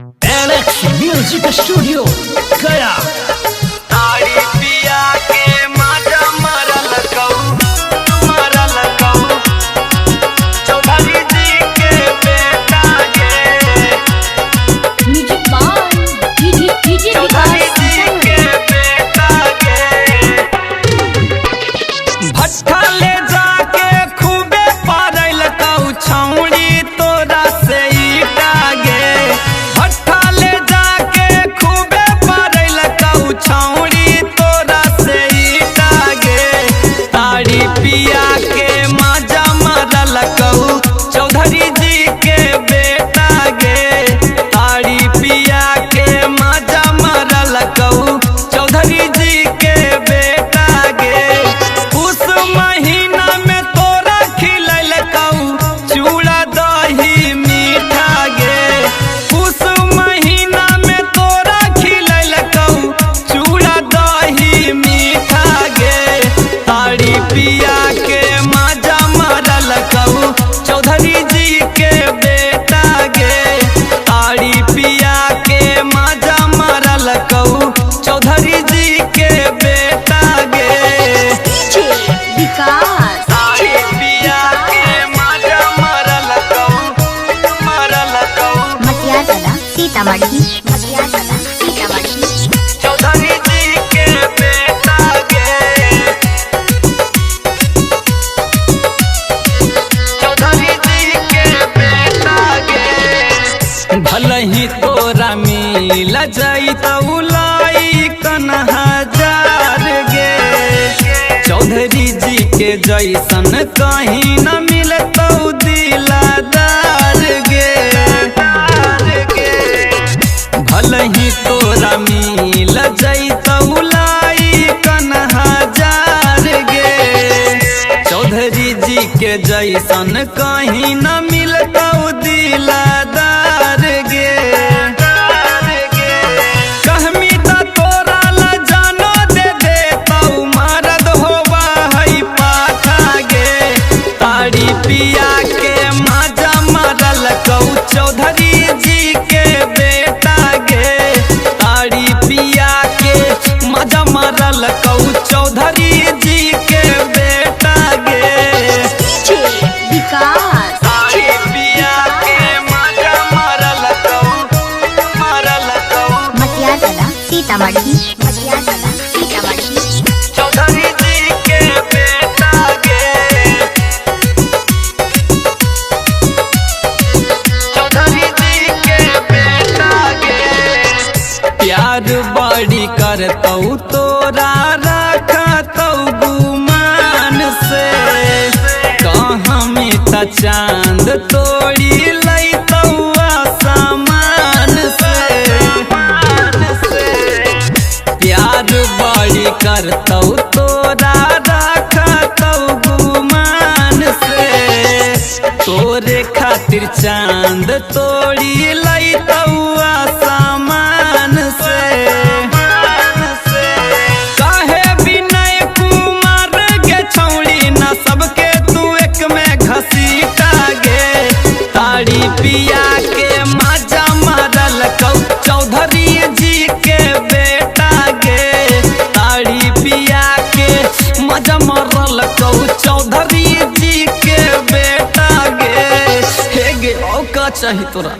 Alex music studio गया। ताड़ी पिया के माजा मरल कऊ चौधरी जी के बेटा गे म्यूजिक बाय डीजे चौधरी जी के बेटा गे भट्ठा ले जाके खूबे पारल कऊ छौड़ी तोरा से ईटा गे भट्ठा ले जाके खूबे पारल कऊ छौड़ी तोरा से ईटा गे ताड़ी पिया के माजा मरल कऊ चौधरी जी के बेटा गे ताड़ी पिया के माजा मरल कऊ चौधरी जी के बेटा गे उस महीना में तोरा खिलल कऊ चूड़ा दही मीठा गे उस महीना में तोरा खिलल कऊ चूड़ा दही मीठा गे ताड़ी पिया के माजा मरल कऊ चौधरी जी के बेटा गे ताड़ी पिया के माजा मरल कऊ चौधरी जी के बेटा गे विकास ताड़ी पिया के माजा मरल कऊ मटिया जिला सीतामढ़ी चौधरी जी के बेटा गे चौधरी जी के बेटा गे भले ही तोरा मिल जैतौ लाई कन हजार गे चौधरी जी के जैसन कहीं न मिलतौ दिलादार गे भले ही तोरा मिल जैतौ लाई कन हजार गे चौधरी जी के जैसन कहीं न मिलतौ दिलादार गे कहमी त तोरा ला जानो दे देतौ मरद होबा है पाठा गे ताड़ी पिया के माजा मरल कऊ चौधरी जी के बेटा गे ताड़ी पिया के माजा मरल कऊ चौधरी जी के बेटा गे विकास ताड़ी पिया के माजा मरल कऊ मटिया जिला सीतामढ़ी चौधरी जी के बेटा गे चौधरी जी के बेटा गे प्यार बड़ी करतौ तोरा रखतौ गुमान से कहमी त चांद तोड़ी लैतौ आसमान से प्यार बड़ी करतौ तोरा रखतौ गुमान से तोरे खातिर चांद तोड़ी लैतौ आसमान से काहे विनय कुमार गे छौड़ी न सबके तू एक में घसीटा गे ताड़ी पिया के माजा मरल कऊ चौधरी जी के बेटा गे ताड़ी पिया के माजा मरल कऊ चौधरी जी के बेटा गे हे गे औ का चाही तोरा।